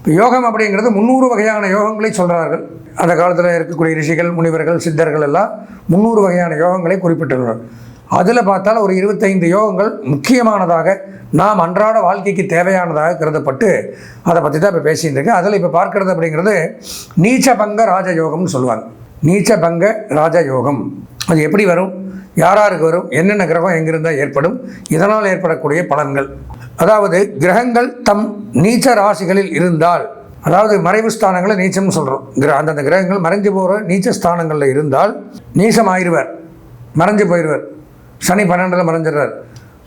இப்போ யோகம் அப்படிங்கிறது 300 வகையான யோகங்களை சொல்கிறார்கள். அந்த காலத்தில் இருக்கக்கூடிய ரிஷிகள், முனிவர்கள், சித்தர்கள் எல்லாம் 300 வகையான யோகங்களை குறிப்பிட்டுள்ளனர். அதில் பார்த்தால் ஒரு 25 யோகங்கள் முக்கியமானதாக நாம் அன்றாட வாழ்க்கைக்கு தேவையானதாக கருதப்பட்டு அதை பற்றி தான் இப்போ பேசிகிட்டு இருக்கேன். அதில் இப்போ பார்க்கறது அப்படிங்கிறது நீச்சபங்க ராஜயோகம்னு சொல்லுவாங்க. நீச்சபங்க ராஜயோகம் அது எப்படி வரும், யாராருக்கு வரும், என்னென்ன கிரகம் எங்கிருந்தால் ஏற்படும், இதனால் ஏற்படக்கூடிய பலன்கள். அதாவது கிரகங்கள் தம் நீச்ச ராசிகளில் இருந்தால், அதாவது மறைவு ஸ்தானங்களை நீச்சம்னு சொல்கிறோம். அந்தந்த கிரகங்கள் மறைஞ்சு போகிற நீச்ச ஸ்தானங்களில் இருந்தால் நீச்சம் ஆயிடுவார், மறைஞ்சு போயிடுவார். சனி 12 மறைஞ்சிடுறார்.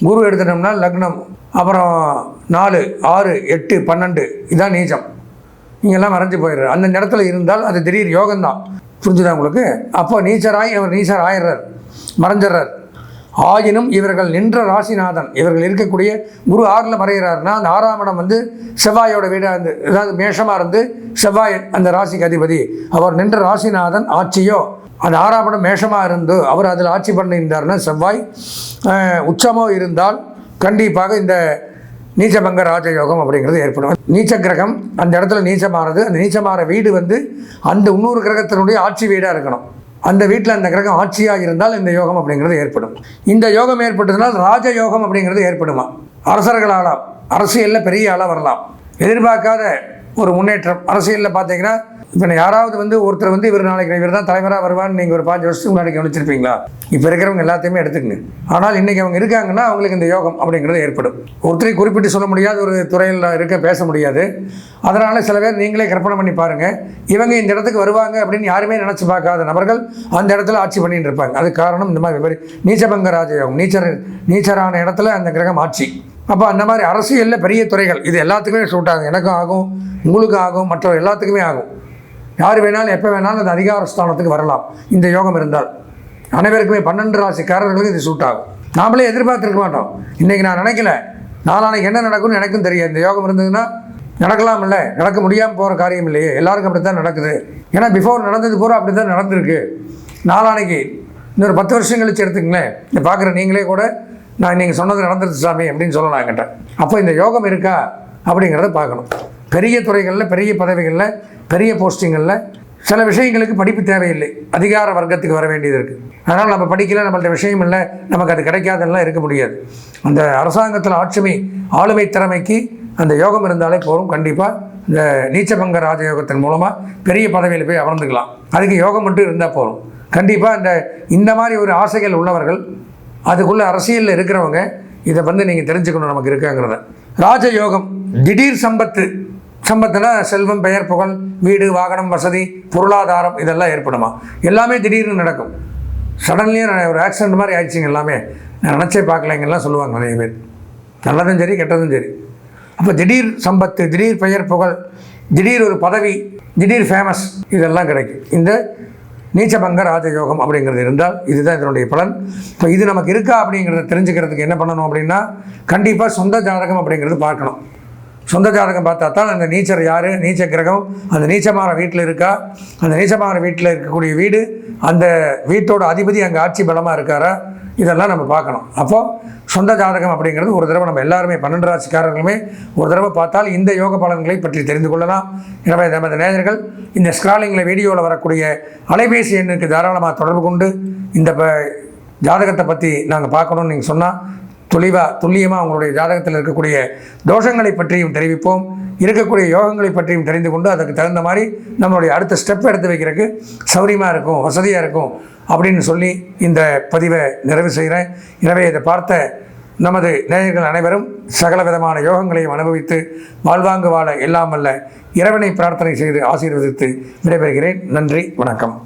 குரு எடுத்துட்டோம்னா லக்னம், அப்புறம் 4, 6, 8, 12 இதான் நீச்சம். நீங்கள்லாம் மறைஞ்சு போயிடுறார். அந்த இடத்துல இருந்தால் அது திடீர் யோகம்தான். புரிஞ்சுதான் உங்களுக்கு? அப்போ நீச்சராய் அவர் நீச்சர் ஆயிடுறார், மறைஞ்சிடுறார். ஆயினும் இவர்கள் நின்ற ராசிநாதன், இவர்கள் இருக்கக்கூடிய குரு 6ல் மறைகிறாருன்னா அந்த 6ஆம் இடம் வந்து செவ்வாயோட வீடாக இருந்து, அதாவது மேஷமாக இருந்து செவ்வாய் அந்த ராசிக்கு அதிபதி. அவர் நின்ற ராசிநாதன் ஆட்சியோ அந்த 6ஆம் இடம் மேஷமாக இருந்து அவர் அதில் ஆட்சி பண்ணியிருந்தார்னா செவ்வாய் உச்சமோ இருந்தால் கண்டிப்பாக இந்த நீச்சபங்க ராஜயோகம் அப்படிங்கிறது ஏற்படும். நீச்ச கிரகம் அந்த இடத்துல நீச்சமானது, அந்த நீச்சமாற வீடு வந்து அந்த இன்னொரு கிரகத்தினுடைய ஆட்சி வீடாக இருக்கணும். அந்த வீட்டில் அந்த கிரகம் ஆட்சியாக இருந்தால் இந்த யோகம் அப்படிங்கிறது ஏற்படும். இந்த யோகம் ஏற்பட்டதுனால் ராஜயோகம் அப்படிங்கிறது ஏற்படுமா? அரசர்கள் ஆளாம், அரசியலில் பெரிய ஆளாக வரலாம், எதிர்பார்க்காத ஒரு முன்னேற்றம். அரசியலில் பார்த்தீங்கன்னா இப்போ யாராவது வந்து ஒருத்தர் வந்து இவர் நாளைக்கு இவர் தான் தலைவராக வருவான்னு நீங்கள் ஒரு 5 வருஷத்துக்கு முன்னாடி கவனிச்சிருப்பீங்களா? இப்போ இருக்கிறவங்க எல்லாத்தையுமே எடுத்துக்கங்க. ஆனால் இன்றைக்கி அவங்க இருக்காங்கன்னா அவங்களுக்கு இந்த யோகம் அப்படிங்கிறது ஏற்படும். ஒருத்தரை குறிப்பிட்டு சொல்ல முடியாது, ஒரு துறையில் பேச முடியாது. அதனால் சில பேர் நீங்களே கற்பனை பண்ணி பாருங்கள், இவங்க இந்த இடத்துக்கு வருவாங்க அப்படின்னு யாருமே நினச்சி பார்க்காத நபர்கள் அந்த இடத்துல ஆட்சி பண்ணிட்டு இருப்பாங்க. அதுக்கு காரணம் இந்த மாதிரி நீச்சபங்க ராஜயோகம். நீச்சரான இடத்துல அந்த கிரகம் ஆட்சி. அப்போ அந்த மாதிரி அரசியலில் பெரிய துறைகள் இது எல்லாத்துக்குமே சூட் ஆகும். எனக்கும் ஆகும், உங்களுக்கும் ஆகும், மற்ற எல்லாத்துக்குமே ஆகும். யார் வேணாலும் எப்போ வேணாலும் அந்த அதிகார ஸ்தானத்துக்கு வரலாம் இந்த யோகம் இருந்தால். அனைவருக்குமே 12 ராசிக்காரர்களுக்கு இது சூட் ஆகும். நாமளே எதிர்பார்த்துருக்க மாட்டோம். இன்றைக்கி நான் நினைக்கல, நாளானைக்கு என்ன நடக்கும்னு எனக்கும் தெரியாது. இந்த யோகம் இருந்ததுன்னா நடக்கலாம், இல்லை நடக்க முடியாமல் போகிற காரியம் இல்லையே, எல்லாருக்கும் அப்படி தான் நடக்குது. ஏன்னா பிஃபோர் நடந்தது பூரா அப்படி தான் நடந்திருக்கு. நாளானைக்கு இன்னொரு 10 வருஷம் கழிச்சு எடுத்துங்களேன், இந்த பார்க்குற நீங்களே கூட நான் நீங்கள் சொன்னது நடந்துருச்சு சாமி அப்படின்னு சொல்லலாம் என்கிட்ட. அப்போ இந்த யோகம் இருக்கா அப்படிங்கிறத பார்க்கணும். பெரிய துறைகளில், பெரிய பதவிகளில், பெரிய போஸ்டிங்களில் சில விஷயங்களுக்கு படிப்பு தேவையில்லை, அதிகார வர்க்கத்துக்கு வர வேண்டியது இருக்குது. அதனால் நம்ம படிக்கல, நம்மள்ட்ட விஷயம் இல்லை, நமக்கு அது கிடைக்காதெல்லாம் இருக்க முடியாது. அந்த அரசாங்கத்தில் ஆளுமை திறமைக்கு அந்த யோகம் இருந்தாலே போகும். கண்டிப்பாக இந்த நீச்சபங்க ராஜயோகத்தின் மூலமாக பெரிய பதவியில் போய் அமர்ந்துக்கலாம். அதுக்கு யோகம் மட்டும் இருந்தால் போகும். கண்டிப்பாக இந்த மாதிரி ஒரு ஆசைகள் உள்ளவர்கள், அதுக்குள்ளே அரசியலில் இருக்கிறவங்க இதை வந்து நீங்கள் தெரிஞ்சுக்கணும் நமக்கு இருக்காங்கிறத. ராஜயோகம் திடீர் சம்பத்துனா செல்வம், பெயர், புகழ், வீடு, வாகனம், வசதி, பொருளாதாரம் இதெல்லாம் ஏற்படுமா? எல்லாமே திடீர்னு நடக்கும். சடன்லியாக ஒரு ஆக்சிடென்ட் மாதிரி ஆயிடுச்சிங்க, எல்லாமே நான் நினச்சே பார்க்கலைங்கெல்லாம் சொல்லுவாங்க நிறைய பேர். நல்லதும் சரி கெட்டதும் சரி. அப்போ திடீர் சம்பத்து, திடீர் பெயர், புகழ், திடீர் ஒரு பதவி, திடீர் ஃபேமஸ் இதெல்லாம் கிடைக்கும் இந்த நீச்சபங்க ராஜயோகம் அப்படிங்கிறது இருந்தால். இதுதான் இதனுடைய பலன். இப்போ இது நமக்கு இருக்கா அப்படிங்கிறத தெரிஞ்சுக்கிறதுக்கு என்ன பண்ணணும் அப்படின்னா, கண்டிப்பாக சொந்த ஜாதகம் அப்படிங்கிறது பார்க்கணும். சொந்த ஜாதகம் பார்த்தா தான் அந்த நீச்சர் யார், நீச்ச கிரகம் அந்த நீச்சமான வீட்டில் இருக்கா, அந்த நீச்சமான வீட்டில் இருக்கக்கூடிய வீடு, அந்த வீட்டோட அதிபதி அங்கே ஆட்சி பலமாக இருக்காரா, இதெல்லாம் நம்ம பார்க்கணும். அப்போது சொந்த ஜாதகம் அப்படிங்கிறது ஒரு தடவை நம்ம எல்லாருமே 12 ராசிக்காரர்களுமே ஒரு தடவை பார்த்தால் இந்த யோக பலன்களை பற்றி தெரிந்து கொள்ளலாம். எனவே நமது நேயர்கள் இந்த ஸ்க்ராலிங்கில் வீடியோவில் வரக்கூடிய அலைபேசி எண்ணுக்கு தாராளமாக தொடர்பு கொண்டு இந்த ஜாதகத்தை பற்றி நாங்கள் பார்க்கணுன்னு நீங்கள் சொன்னால் துல்லியமாக உங்களுடைய ஜாதகத்தில் இருக்கக்கூடிய தோஷங்களை பற்றியும் தெரிவிப்போம், இருக்கக்கூடிய யோகங்களை பற்றியும் தெரிந்து கொண்டு அதற்கு தகுந்த மாதிரி நம்மளுடைய அடுத்த ஸ்டெப் எடுத்து வைக்கிறதுக்கு சௌரியமாக இருக்கும், வசதியாக இருக்கும் அப்படின்னு சொல்லி இந்த பதிவை நிறைவு செய்கிறேன். எனவே இதை பார்த்த நமது நேயர்கள் அனைவரும் சகல விதமான யோகங்களையும் அனுபவித்து வாழ்வாங்கு வாழ எல்லாம் வல்ல இறைவனை பிரார்த்தனை செய்து ஆசீர்வதித்து விடைபெறுகிறேன். நன்றி, வணக்கம்.